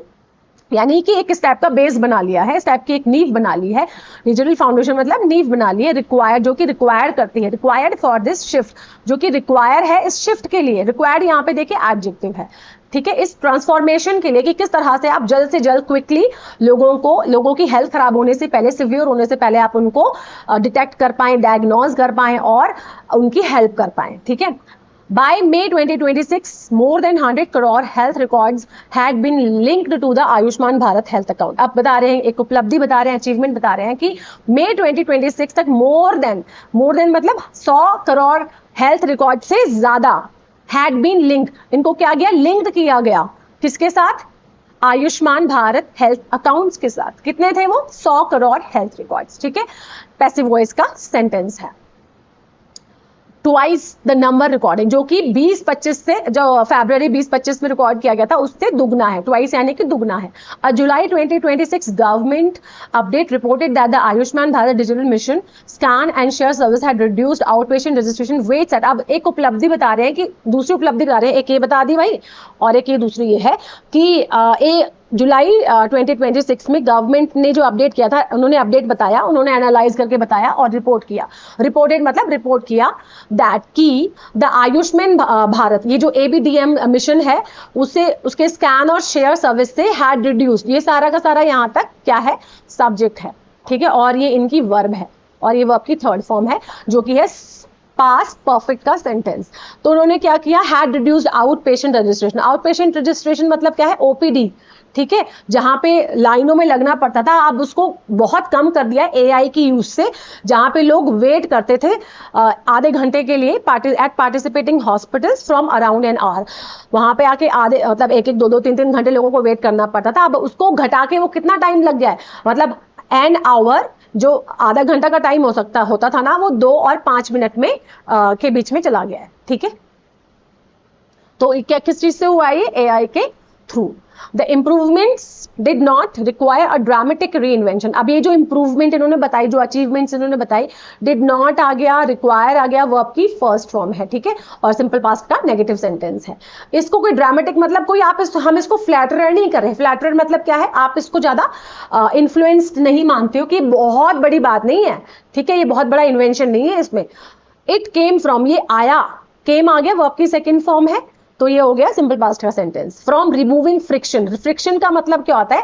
यानी कि एक स्टेप का बेस बना लिया है, स्टेप की एक नींव बना ली है। डिजिटल फाउंडेशन मतलब नींव बना ली है, रिक्वायर्ड जो कि रिक्वायर्ड करती है, रिक्वायर्ड फॉर दिस शिफ्ट, जो कि रिक्वायर है इस शिफ्ट के लिए। रिक्वायर्ड यहाँ पे देखिए एडजेक्टिव है, ठीक है, इस ट्रांसफॉर्मेशन के लिए कि किस तरह से आप जल्द से जल्द क्विकली लोगों की हेल्थ खराब होने से पहले, सिवियर होने से पहले आप उनको डिटेक्ट कर पाएं, डायग्नोज कर पाएं और उनकी हेल्प कर पाएं, ठीक है। By May 2026, more than 100 crore health records had been linked to the Ayushman Bharat health account. अब बता रहे हैं, एक उपलब्धि बता रहे हैं, अचीवमेंट बता रहे हैं कि मई 2026 तक मोर देन मतलब 100 करोड़ हेल्थ रिकॉर्ड से ज्यादा had been linked, इनको क्या गया, लिंक्ड किया गया, किसके साथ, आयुष्मान भारत हेल्थ अकाउंट्स के साथ। कितने थे वो, 100 करोड़ हेल्थ रिकॉर्ड्स, ठीक है। पैसिव वॉइस का सेंटेंस है। ट्वाइस द नंबर रिकॉर्डिंग, जो कि 20-25 से, जो फरवरी 20-25 में रिकॉर्ड किया गया था उससे दुगना है, ट्वाइस यानी कि दुगना है। July 2026 government update reported that the Ayushman Bharat Digital Mission scan and share service had reduced outpatient registration waits at. अब एक उपलब्धि बता रहे हैं कि दूसरी उपलब्धि बता रहे हैं, एक ये बता दी भाई और एक ये दूसरी ये है कि जुलाई 2026 में गवर्नमेंट ने जो अपडेट किया था, उन्होंने अपडेट बताया, उन्होंने एनालाइज करके बताया और रिपोर्ट किया, रिपोर्टेड मतलब रिपोर्ट किया दैट कि द आयुष्मान भारत, ये जो ABDM मिशन है, उसके स्कैन और शेयर सर्विस से हैड रिड्यूस्ड। ये सारा का सारा यहाँ तक क्या है, सब्जेक्ट है, ठीक है, और ये इनकी वर्ब है, और ये वर्ब की 3rd फॉर्म है जो कि है पास्ट परफेक्ट का सेंटेंस। तो उन्होंने क्या किया, had reduced outpatient registration. Out patient registration मतलब क्या है, ओपीडी, ठीक है, जहां पे लाइनों में लगना पड़ता था, अब उसको बहुत कम कर दिया है एआई की यूज से, जहां पे लोग वेट करते थे आधे घंटे के लिए at participating hospitals from around an hour. वहां पे आके आधे मतलब एक एक दो दो तीन तीन घंटे लोगों को वेट करना पड़ता था। अब उसको घटा के वो कितना टाइम लग गया है, मतलब एन आवर, जो आधा घंटा का टाइम होता था ना, वो 2 और 5 मिनट में के बीच में चला गया है, ठीक है। तो क्या किस चीज से हुआ है, ये एआई के through. The improvements did not require a dramatic reinvention। अब ये जो improvement इन्होंने बताई, जो achievements इन्होंने बताई, did not आ गया, require आ गया, verb की first form है, ठीक है, और simple past का negative sentence है। इसको कोई dramatic मतलब कोई हम इसको flatterer नहीं कर रहे। flatterer मतलब क्या है, आप इसको ज्यादा influenced नहीं मानते हो कि बहुत बड़ी बात नहीं है, ठीक है, ये बहुत बड़ा invention नहीं है इसमें। It came from, ये आया, came आ गया, verb की second form है, तो ये हो गया सिंपल पास्ट का sentence. From removing friction, friction का मतलब क्या होता है,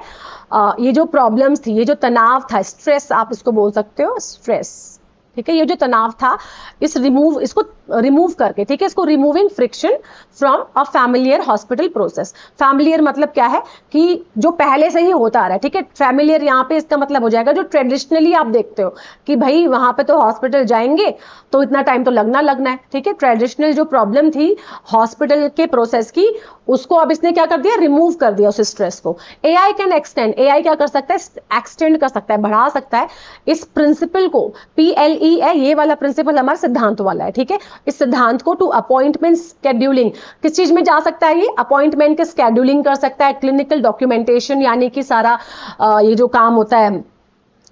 ये जो प्रॉब्लम्स थी, ये जो तनाव था, स्ट्रेस आप इसको बोल सकते हो, स्ट्रेस, ठीक है, ये जो तनाव था, इसको रिमूव करके, ठीक है, इसको removing friction from a familiar hospital process. Familiar मतलब क्या है कि जो पहले से ही होता आ रहा है, ठीक है। फैमिलियर यहाँ पे इसका मतलब हो जाएगा जो ट्रेडिशनली आप देखते हो कि भाई वहां पे तो हॉस्पिटल जाएंगे तो इतना टाइम तो लगना है, ठीक है। ट्रेडिशनल जो प्रॉब्लम थी हॉस्पिटल के प्रोसेस की, उसको अब इसने क्या कर दिया, रिमूव कर दिया उस स्ट्रेस को। एआई कैन एक्सटेंड, एआई क्या कर सकता है, एक्सटेंड कर सकता है, बढ़ा सकता है इस प्रिंसिपल को। PLE है, ये वाला प्रिंसिपल हमारा सिद्धांत वाला है, ठीक है। इस सिद्धांत को टू अपॉइंटमेंट स्केड्यूलिंग, किस चीज में जा सकता है, ये अपॉइंटमेंट के स्केड्यूलिंग कर सकता है, क्लिनिकल डॉक्यूमेंटेशन यानी कि सारा ये जो काम होता है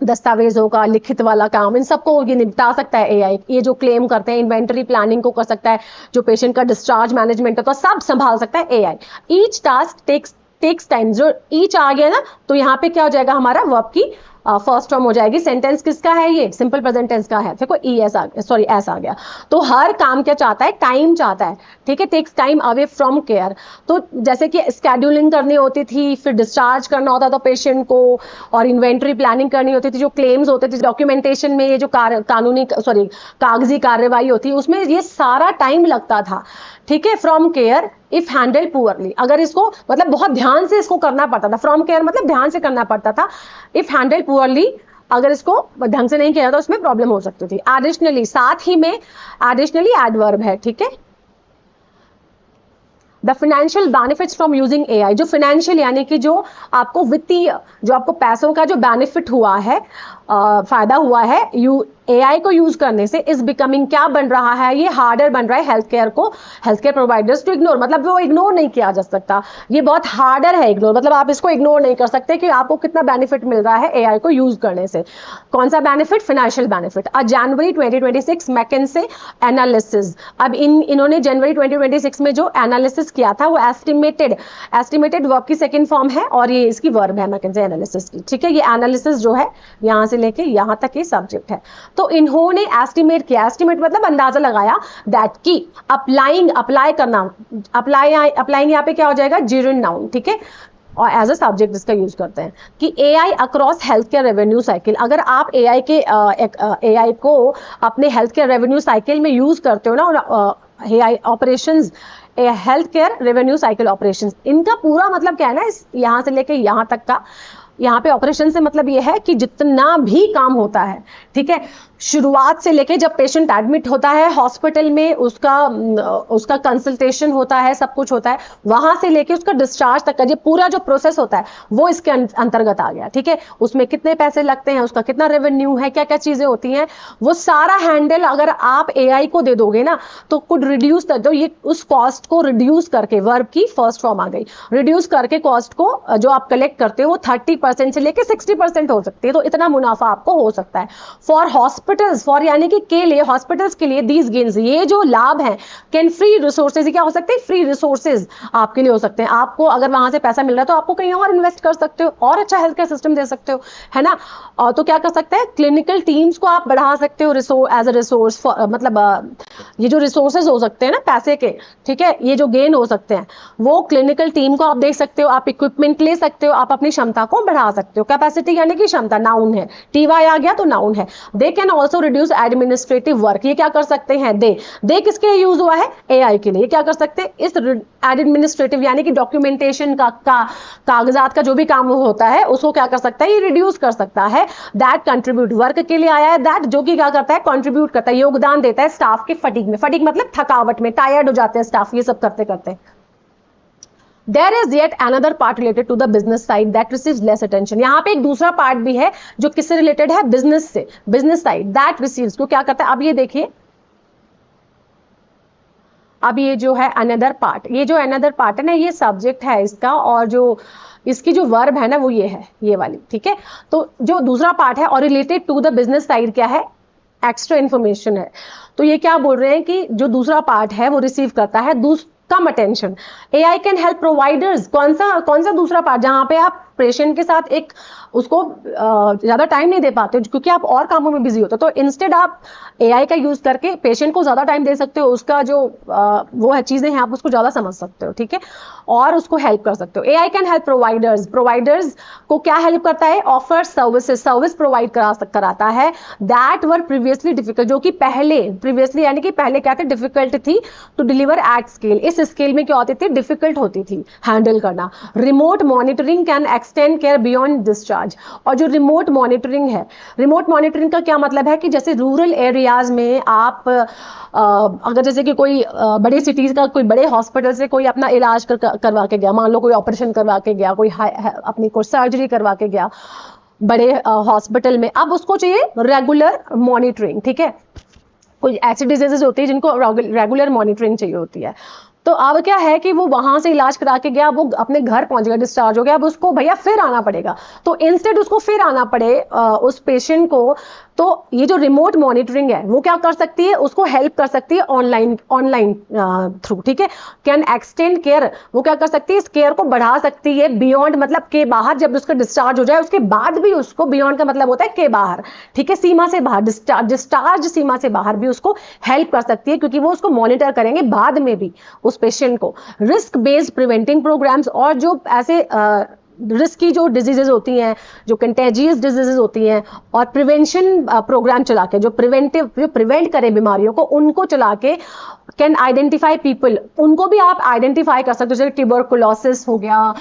दस्तावेजों का, लिखित वाला काम, इन सबको ये निपटा सकता है एआई। ये जो क्लेम करते हैं, इन्वेंटरी प्लानिंग को कर सकता है, जो पेशेंट का डिस्चार्ज मैनेजमेंट होता है, सब संभाल सकता है AI. Each task takes time, जो ईच आ गया ना, तो यहाँ पे क्या हो जाएगा, हमारा वर्ब की फर्स्ट फॉर्म हो जाएगी। सेंटेंस किसका है, ये सिंपल प्रेजेंट टेंस का है, देखो एस आ गया। तो हर काम क्या चाहता है, टाइम चाहता है, ठीक है, takes time away from care. तो जैसे कि स्केड्यूलिंग करनी होती थी, फिर डिस्चार्ज करना होता था पेशेंट को, और इन्वेंटरी प्लानिंग करनी होती थी, जो क्लेम्स होते थे, डॉक्यूमेंटेशन में ये जो कागजी कार्रवाई होती है, उसमें ये सारा टाइम लगता था, ठीक है। From care if handle poorly, अगर इसको मतलब बहुत ध्यान से इसको करना पड़ता था, फ्रॉम केयर मतलब ध्यान से करना पड़ता था। इफ हैंडल पुअरली, अगर इसको ढंग से नहीं किया तो उसमें प्रॉब्लम हो सकती थी। एडिशनली, साथ ही में एडिशनली एडवर्ब है, ठीक है। The financial benefits from using AI, जो फाइनेंशियल यानी कि जो आपको वित्तीय, जो आपको पैसों का जो बेनिफिट हुआ है, फायदा हुआ है एआई को यूज करने से, इज बिकमिंग, क्या बन रहा है, ये हार्डर बन रहा है health care providers to ignore, मतलब वो इग्नोर नहीं किया जा सकता, ये बहुत हार्डर है इग्नोर, मतलब आप इसको इग्नोर नहीं कर सकते कि आपको कितना बेनिफिट मिल रहा है एआई को यूज करने से। कौन सा बेनिफिट, फाइनेंशियल बेनिफिट। जनवरी 2026 मैकेंसे एनालिसिस, अब इन्होंने जनवरी 2026 में जो एनालिसिस किया था वो एस्टिमेटेड वर्ब की सेकंड फॉर्म है, और ये इसकी वर्ब है मैकेंसे एनालिसिस की, ठीक है। ये एनालिसिस जो है यहां से लेके यहां तक ये सब्जेक्ट है। तो इन्होंने एस्टिमेट किया, एस्टिमेट मतलब अंदाजा लगाया, दैट की अप्लाई करना, अप्लाइंग यहाँ पे क्या हो जाएगा, जिरन नाउन, ठीक है, और एज अ सब्जेक्ट इसका यूज करते हैं कि AI across health care revenue cycle. अगर आप एआई को अपने हेल्थ केयर रेवेन्यू साइकिल में यूज करते हो ना, AI operations, health care revenue cycle operations, इनका पूरा मतलब क्या है ना, यहां से लेके यहां तक का, यहाँ पे ऑपरेशन से मतलब ये है कि जितना भी काम होता है, ठीक है, शुरुआत से लेके जब पेशेंट एडमिट होता है हॉस्पिटल में, उसका कंसल्टेशन होता है, सब कुछ होता है, वहां से लेके उसका डिस्चार्ज तक का ये पूरा जो प्रोसेस होता है वो इसके अंतर्गत आ गया, ठीक है। उसमें कितने पैसे लगते हैं, उसका कितना रेवेन्यू है, क्या क्या चीजें होती हैं, वो सारा हैंडल अगर आप एआई को दे दोगे ना, तो कुड रिड्यूस कर दो, ये उस कॉस्ट को रिड्यूस करके, वर्ब की फर्स्ट फॉर्म आ गई, रिड्यूस करके कॉस्ट को जो आप कलेक्ट करते हो वो 30% से लेके 60% हो सकती है, तो इतना मुनाफा आपको हो सकता है। फॉर हॉस्पिटल्स, फॉर यानी कि के लिए, हॉस्पिटल्स के लिए, दीज गेन्स, ये जो लाभ हैं, कैन फ्री रिसोर्सेज, क्या हो सकते हैं, फ्री रिसोर्सेज आपके लिए हो सकते हैं। आपको अगर वहां से पैसा मिल रहा है तो आपको कहीं और इन्वेस्ट कर सकते हो, और अच्छा हेल्थ केयर सिस्टम दे सकते हो, है ना। और तो क्या कर सकते हैं, क्लिनिकल टीम्स को आप बढ़ा सकते हो, एज अ रिसोर्स, मतलब ये जो रिसोर्सेज हो सकते हैं ना पैसे के, ठीक है, ये जो गेन हो सकते हैं, वो क्लिनिकल टीम को आप देख सकते हो, आप इक्विपमेंट ले सकते हो, आप अपनी क्षमता को बढ़ा सकते हो। कैपेसिटी यानी कि क्षमता, नाउन है, टीवाई आ गया तो नाउन है। They can also reduce administrative work, ये क्या कर सकते हैं, दे किसके लिए यूज हुआ है, एआई के लिए। ये क्या कर सकते हैं, इस एडमिनिस्ट्रेटिव यानी कि डॉक्यूमेंटेशन का कागजात का जो भी काम होता है उसको क्या कर सकता है, ये रिड्यूस कर सकता है। दैट कंट्रीब्यूट, वर्क के लिए आया है दैट, जो कि क्या करता है, कंट्रीब्यूट करता है, योगदान देता है स्टाफ के फटीग में, फटीग मतलब थकावट में, टायर्ड हो जाते हैं स्टाफ ये सब करते करते। There is yet another part related to the business side that receives less attention. यहाँ पे एक दूसरा पार्ट भी है जो किससे रिलेटेड है, बिजनेस से, बिजनेस साइड, that receives, को क्या करता है, अब ये देखिए, अब ये जो है अनदर पार्ट, ये जो अनदर पार्ट है ना, ये सब्जेक्ट है इसका, और जो इसकी जो वर्ब है ना वो ये है, ये वाली, ठीक है। तो जो दूसरा पार्ट है और related to the business side क्या है, एक्स्ट्रा इंफॉर्मेशन है। तो ये क्या बोल रहे हैं कि जो दूसरा पार्ट है वो रिसीव करता है कम attention. AI can help providers, कौन सा दूसरा पार्ट, जहां पे आप पेशेंट के साथ एक उसको ज्यादा टाइम नहीं दे पाते क्योंकि आप और कामों में बिजी होते हो, तो इंस्टेड आप एआई का यूज करके पेशेंट को ज्यादा टाइम दे सकते हो, उसका जो वो है चीजें हैं आप उसको ज्यादा समझ सकते हो, ठीक है, और उसको हेल्प कर सकते हो। AI can help providers, providers को क्या हेल्प करता है, ऑफर सर्विसेज, सर्विस प्रोवाइड कराता है दैट वर प्रीवियसली डिफिकल्ट, जो कि पहले, प्रीवियसली यानी कि पहले क्या थे, डिफिकल्ट थी टू डिलीवर एट स्केल, इस स्केल में क्या होती थी, डिफिकल्ट होती थी हैंडल करना। Remote monitoring can extend care beyond discharge, और जो रिमोट मॉनिटरिंग है, रिमोट मॉनिटरिंग का क्या मतलब है कि जैसे रूरल एरियाज में आप अगर जैसे कि कोई बड़ी सिटीज का कोई बड़े हॉस्पिटल से कोई अपना इलाज करवा के गया, मान लो कोई ऑपरेशन करवा के गया, कोई अपनी कोई सर्जरी करवा के गया बड़े हॉस्पिटल में, अब उसको चाहिए रेगुलर मॉनिटरिंग, ठीक है, कोई ऐसी डिजीजेस होती है जिनको रेगुलर मॉनिटरिंग चाहिए होती है। तो अब क्या है कि वो वहां से इलाज करा के गया, वो अपने घर पहुंच गया, डिस्चार्ज हो गया, अब उसको भैया फिर आना पड़ेगा, तो इंस्टेड उसको फिर आना पड़े उस पेशेंट को, तो ये जो रिमोट मॉनिटरिंग है वो क्या कर सकती है, उसको हेल्प कर सकती है ऑनलाइन थ्रू, ठीक है। कैन एक्सटेंड केयर, वो क्या कर सकती है, इस केयर को बढ़ा सकती है बियॉन्ड, मतलब के बाहर, जब उसका डिस्चार्ज हो जाए उसके बाद भी उसको, बियॉन्ड का मतलब होता है के बाहर, ठीक है, सीमा से बाहर, डिस्चार्ज सीमा से बाहर भी उसको हेल्प कर सकती है, क्योंकि वो उसको मॉनिटर करेंगे बाद में भी उस पेशेंट को। रिस्क बेस्ड प्रिवेंटिंग प्रोग्राम्स, और जो ऐसे रिस्क की जो डिजीजेज होती हैं, जो कंटेजियस डिजीजेज होती हैं, और प्रिवेंशन प्रोग्राम चला के, जो प्रिवेंट करें बीमारियों को, उनको चला के कैन आइडेंटिफाई पीपल, उनको भी आप आइडेंटिफाई कर सकते हो, जैसे ट्यूबरकुलोसिस हो गया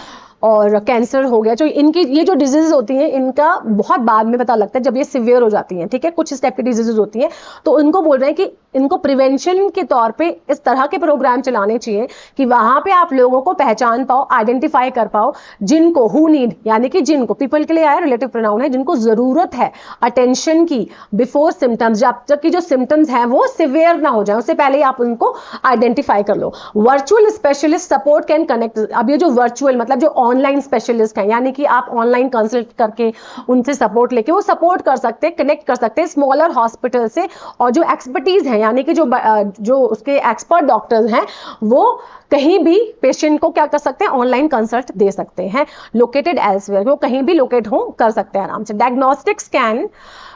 और कैंसर हो गया, जो इनकी ये जो डिजीजेज होती हैं इनका बहुत बाद में पता लगता है जब ये सिवियर हो जाती हैं, ठीक है, कुछ स्टेप की डिजीजेज होती हैं, तो उनको बोल रहे हैं कि इनको प्रिवेंशन के तौर पे इस तरह के प्रोग्राम चलाने चाहिए कि वहां पे आप लोगों को पहचान पाओ, आइडेंटिफाई कर पाओ, जिनको हु नीड, यानी कि जिनको, पीपल के लिए आया रिलेटिव प्रोनाउन है, जिनको जरूरत है अटेंशन की बिफोर सिम्टम्स, जब की जो सिम्टम्स हैं वो सिवियर ना हो जाए, उससे पहले आप उनको आइडेंटिफाई कर लो। Virtual specialist support can connect, अब ये जो वर्चुअल मतलब जो ऑनलाइन स्पेशलिस्ट हैं, यानी कि आप ऑनलाइन कंसल्ट करके उनसे सपोर्ट लेके वो सपोर्ट कर सकते हैं, कनेक्ट कर सकते हैं स्मॉलर हॉस्पिटल से, और जो एक्सपर्टीज है यानी कि जो उसके एक्सपर्ट डॉक्टर्स हैं वो कहीं भी पेशेंट को क्या कर सकते हैं, ऑनलाइन कंसल्ट दे सकते हैं, लोकेटेड एल्सवेयर, वो कहीं भी लोकेट हो कर सकते हैं आराम से। Diagnostics can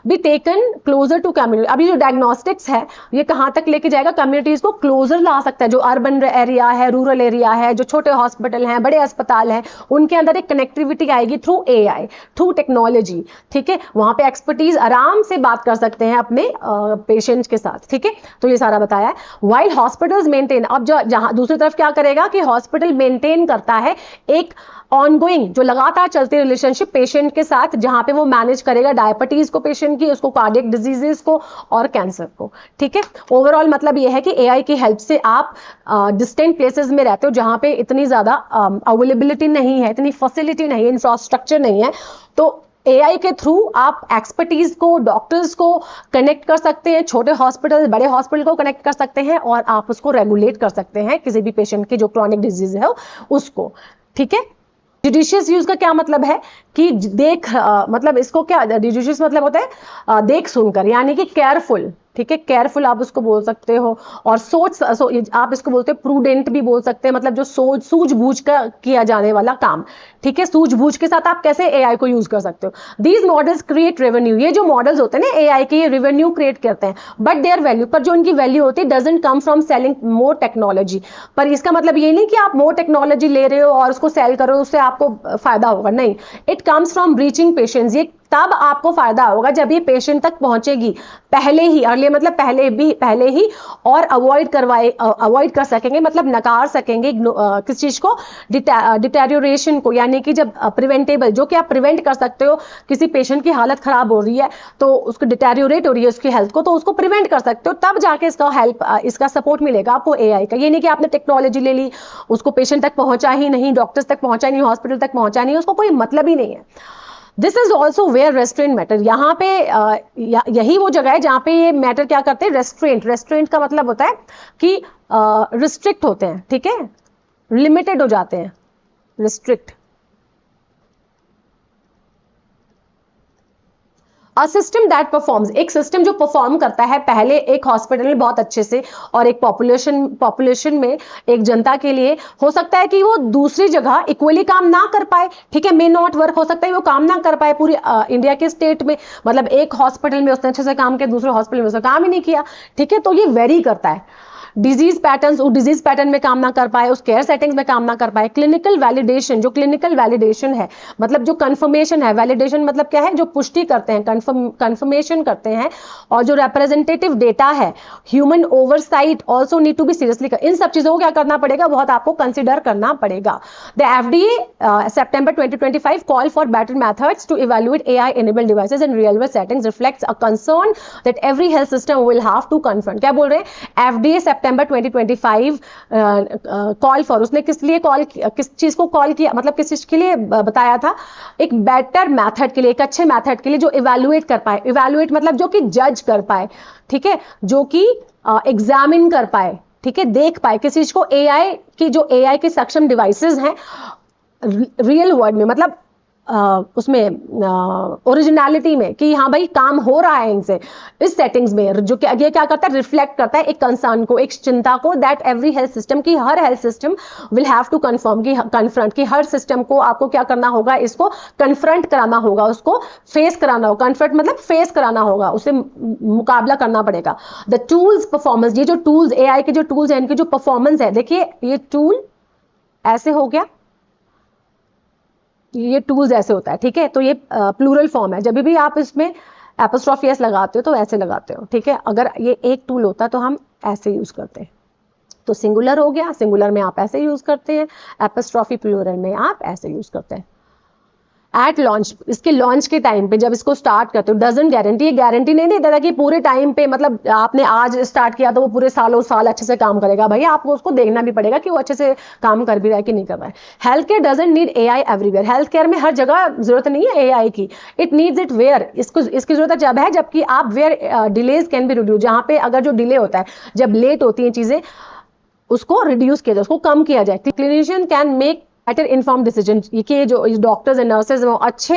be taken closer to community, अभी जो डायग्नोस्टिक्स है ये कहां तक लेके जाएगा, कम्युनिटीज को क्लोजर ला सकता है, जो अर्बन एरिया है, रूरल एरिया है, जो छोटे हॉस्पिटल हैं, बड़े अस्पताल हैं, उनके अंदर एक कनेक्टिविटी आएगी थ्रू एआई, थ्रू टेक्नोलॉजी, ठीक है, वहां पे एक्सपर्टीज आराम से बात कर सकते हैं अपने पेशेंट्स के साथ, ठीक है। तो ये सारा बताया है। व्हाइल हॉस्पिटल्स मेंटेन, अब जहां दूसरी तरफ क्या करेगा कि हॉस्पिटल मेंटेन करता है एक ऑनगोइंग, जो लगातार चलती रिलेशनशिप पेशेंट के साथ, जहां पे वो मैनेज करेगा डायबिटीज को पेशेंट की, उसको कार्डियक डिजीजेस को और कैंसर को, ठीक है। ओवरऑल मतलब ये है कि एआई की हेल्प से आप डिस्टेंट प्लेसेस में रहते हो जहां पे इतनी ज्यादा अवेलेबिलिटी नहीं है, इतनी फैसिलिटी नहीं है, इंफ्रास्ट्रक्चर नहीं है, तो एआई के थ्रू आप एक्सपर्टीज को, डॉक्टर्स को कनेक्ट कर सकते हैं, छोटे हॉस्पिटल बड़े हॉस्पिटल को कनेक्ट कर सकते हैं, और आप उसको रेगुलेट कर सकते हैं किसी भी पेशेंट की जो क्रॉनिक डिजीज है उसको, ठीक है। जुडिशियस यूज का क्या मतलब है कि मतलब इसको क्या, जुडिशियस मतलब होता है देख सुनकर, यानी कि केयरफुल, ठीक है, केयरफुल आप उसको बोल सकते हो, और आप इसको बोलते हो प्रूडेंट भी बोल सकते हैं, मतलब जो सूझबूझ कर किया जाने वाला काम, ठीक है, सूझबूझ के साथ आप कैसे एआई को यूज कर सकते हो। दीज मॉडल्स क्रिएट रेवेन्यू, ये जो मॉडल्स होते हैं ना एआई के, ये रेवेन्यू क्रिएट करते हैं, बट देयर वैल्यू, पर जो उनकी वैल्यू होती है doesn't come from selling more technology, पर इसका मतलब ये नहीं कि आप मोर टेक्नोलॉजी ले रहे हो और उसको सेल करो उससे आपको फायदा होगा, नहीं, it comes from reaching patients, ये तब आपको फायदा होगा जब ये पेशेंट तक पहुंचेगी पहले ही, अर्ली मतलब पहले ही, और अवॉइड कर सकेंगे, मतलब नकार सकेंगे किस चीज को, डिटेरियोरेशन को, यानी कि जब प्रिवेंटेबल, जो कि आप प्रिवेंट कर सकते हो, किसी पेशेंट की हालत खराब हो रही है तो उसको डिटेरियोरेट हो रही है उसकी हेल्थ को, तो उसको प्रिवेंट कर सकते हो, तब जाके इसका सपोर्ट मिलेगा आपको एआई का। ये नहीं कि आपने टेक्नोलॉजी ले ली, उसको पेशेंट तक पहुंचा ही नहीं, डॉक्टर्स तक पहुंचा ही नहीं, हॉस्पिटल तक पहुंचा नहीं, उसको कोई मतलब ही नहीं है। This is also where restraint matter, यहाँ पे यही वो जगह है जहां पे ये मैटर क्या करते हैं, रेस्ट्रेंट का मतलब होता है कि रिस्ट्रिक्ट होते हैं, ठीक है, लिमिटेड हो जाते हैं, restrict. A system that performs, एक सिस्टम जो परफॉर्म करता है पहले एक हॉस्पिटल में बहुत अच्छे से, और एक पॉपुलेशन में, एक जनता के लिए, हो सकता है कि वो दूसरी जगह इक्वली काम ना कर पाए, ठीक है, मे नॉट वर्क, हो सकता है वो काम ना कर पाए पूरी इंडिया के स्टेट में, मतलब एक हॉस्पिटल में उसने अच्छे से काम किया, दूसरे हॉस्पिटल में उसने काम ही नहीं किया, ठीक है, तो ये वेरी करता है। डिजीज पैटर्न में काम ना कर पाए, उस केयर सेटिंग्स में काम ना कर पाए। क्लिनिकल वैलिडेशन, जो क्लिनिकल वैलिडेशन है, मतलब जो कंफर्मेशन है, वैलिडेशन मतलब क्या है, जो पुष्टि करते हैं, कंफर्मेशन करते हैं, और जो रिप्रेजेंटेटिव डेटा है, human oversight also need to be seriously, इन सब चीजों को क्या करना पड़ेगा, बहुत आपको कंसिडर करना पड़ेगा। The FDA September 2025 call for better methods to evaluate AI enabled devices in real world settings reflects a concern that every health system will have to confront। क्या बोल रहे हैं, FDA सितंबर 2025 कॉल फॉर, उसने किस लिए call, किस चीज को कॉल किया, मतलब किस चीज के लिए बताया था, एक बेटर मेथड के लिए, एक अच्छे मेथड के लिए जो इवैल्यूएट कर पाए, इवैल्यूएट मतलब जो कि जज कर पाए, ठीक है, जो कि एग्जामिन कर पाए, ठीक है, देख पाए किस चीज को, एआई की, जो एआई के सक्षम डिवाइसेस हैं रियल वर्ल्ड में, मतलब उसमें ओरिजिनलिटी में, कि हाँ भाई काम हो रहा है इनसे, इस सेटिंग्स में, जो कि ये क्या करता है, रिफ्लेक्ट करता है एक कंसर्न को, एक चिंता को, दैट एवरी हेल्थ सिस्टम की, हर health system will have to confront, कि हर सिस्टम को आपको क्या करना होगा, इसको कन्फ्रंट कराना होगा, उसको फेस कराना होगा, कन्फ्रंट मतलब फेस कराना होगा, उसे मुकाबला करना पड़ेगा। द टूल्स परफॉर्मेंस, ये जो टूल्स, एआई के जो टूल्स हैं, इनकी जो परफॉर्मेंस है, देखिए ये टूल ऐसे हो गया, ये टूल्स ऐसे होता है, ठीक है, तो ये प्लूरल फॉर्म है, जब भी आप इसमें एपोस्ट्रोफी एस लगाते हो तो ऐसे लगाते हो, ठीक है, अगर ये एक टूल होता तो हम ऐसे यूज करते हैं, तो सिंगुलर हो गया, सिंगुलर में आप ऐसे यूज करते हैं, एपोस्ट्रोफी प्लूरल में आप ऐसे यूज करते हैं। एट लॉन्च, इसके लॉन्च के टाइम पे जब इसको स्टार्ट करते हो, डजंट गारंटी, ये गारंटी नहीं देता था कि पूरे टाइम पे, मतलब आपने आज स्टार्ट किया तो वो पूरे सालों साल अच्छे से काम करेगा, भाई आपको उसको देखना भी पड़ेगा कि वो अच्छे से काम कर भी रहा है कि नहीं कर रहा है। Health care doesn't need AI everywhere, health care में हर जगह जरूरत नहीं है एआई की, इट नीड्स इट वेयर, इसकी जरूरत जब है जबकि आप where delays can be reduce, जहां पे अगर जो डिले होता है, जब लेट होती हैं चीजें, उसको रिड्यूस किया जाए, उसको कम किया जाए। Clinician can make better inform decision, ये जो डॉक्टर्स एंड नर्सेज वो अच्छे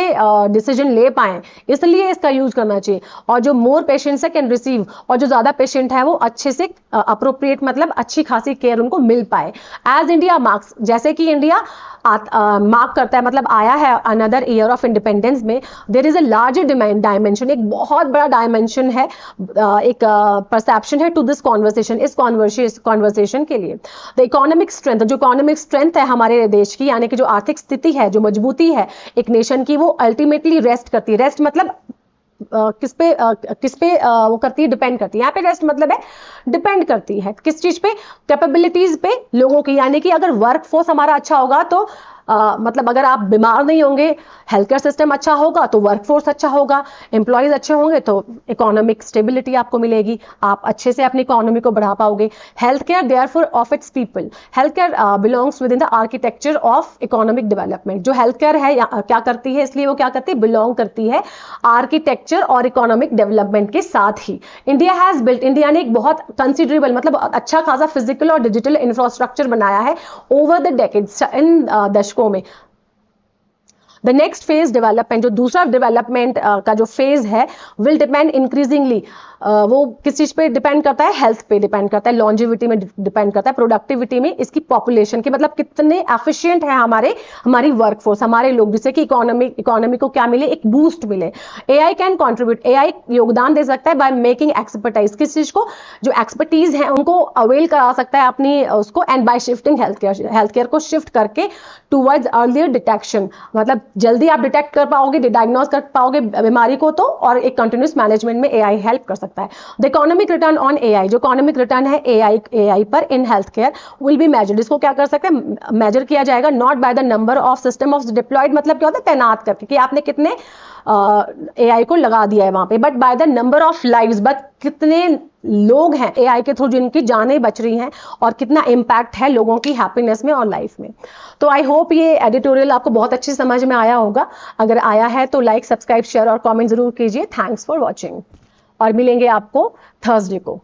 डिसीजन ले पाए, इसलिए इसका यूज करना चाहिए, और जो मोर पेशेंट्स है कैन रिसीव, और जो ज्यादा पेशेंट है वो अच्छे से अप्रोप्रिएट, मतलब अच्छी खासी केयर उनको मिल पाए। एज इंडिया मार्क्स, जैसे कि इंडिया मार्क करता है, मतलब आया है अनदर ईयर ऑफ इंडिपेंडेंस में, there is a larger dimension, एक बहुत बड़ा डायमेंशन है, एक परसेप्शन है टू दिस कॉन्वर्सेशन, इस कॉन्वर्सेशन के लिए। द इकोनॉमिक स्ट्रेंथ, जो इकोनॉमिक स्ट्रेंथ है हमारे देश की, यानी कि जो आर्थिक स्थिति है, जो मजबूती है एक नेशन की, वो अल्टीमेटली रेस्ट करती है, रेस्ट मतलब किस पे वो करती है, डिपेंड करती है, यहाँ पे रेस्ट मतलब है डिपेंड करती है किस चीज पे, कैपेबिलिटीज पे लोगों की, यानी कि अगर वर्क फोर्स हमारा अच्छा होगा तो मतलब अगर आप बीमार नहीं होंगे, हेल्थ केयर सिस्टम अच्छा होगा तो वर्कफोर्स अच्छा होगा, एम्प्लॉयज अच्छे होंगे तो इकोनॉमिक स्टेबिलिटी आपको मिलेगी, आप अच्छे से अपनी इकोनॉमी को बढ़ा पाओगे। Health care therefore of its people, health care belongs with in the architecture of economic development. जो हेल्थ केयर है क्या करती है, इसलिए वो क्या करती है, बिलोंग करती है आर्किटेक्चर और इकोनॉमिक डेवलपमेंट के साथ ही। इंडिया हैज बिल्ट, इंडिया ने एक बहुत कंसिडरेबल, मतलब अच्छा खासा फिजिकल और डिजिटल इंफ्रास्ट्रक्चर बनाया है ओवर द डेकेड्स, इन दशकों में। द नेक्स्ट फेज डेवलपमेंट, जो दूसरा डेवलपमेंट का जो फेज है, विल डिपेंड इंक्रीजिंगली, वो किस चीज पे डिपेंड करता है, हेल्थ पे डिपेंड करता है, लॉन्जिविटी में डिपेंड करता है, प्रोडक्टिविटी में, इसकी पॉपुलेशन की, मतलब कितने एफिशिएंट है हमारी वर्कफोर्स, हमारे लोग, जिससे कि इकोनॉमी को क्या मिले, एक बूस्ट मिले। एआई कैन कंट्रीब्यूट, एआई योगदान दे सकता है बाय मेकिंग एक्सपर्टाइज, किस चीज को, जो एक्सपर्टीज है उनको अवेल करा सकता है अपनी उसको, and bye shifting health care को शिफ्ट करके टूवर्ड्स अर्लियर डिटेक्शन, मतलब जल्दी आप डिटेक्ट कर पाओगे, डायग्नोज कर पाओगे बीमारी को, तो और एक कंटिन्यूस मैनेजमेंट में एआई हेल्प कर सकता है। The economic return on AI, जो इकोनॉमिक रिटर्न है एआई पर in health care will be measured. इसको क्या कर सकते हैं, मेजर किया जाएगा not by the number of system of deployed, मतलब क्या होता है तैनात करके कि आपने कितने एआई को लगा दिया है वहां पे, but by the number of lives, but कितने लोग हैं एआई के थ्रू जिनकी जानें बच रही हैं और कितना इम्पैक्ट है लोगों की हैप्पीनेस में और लाइफ में। तो आई होप ये एडिटोरियल आपको बहुत अच्छी समझ में आया होगा। अगर आया है तो लाइक, सब्सक्राइब, शेयर और कमेंट जरूर कीजिए। थैंक्स फॉर वॉचिंग और मिलेंगे आपको थर्सडे को।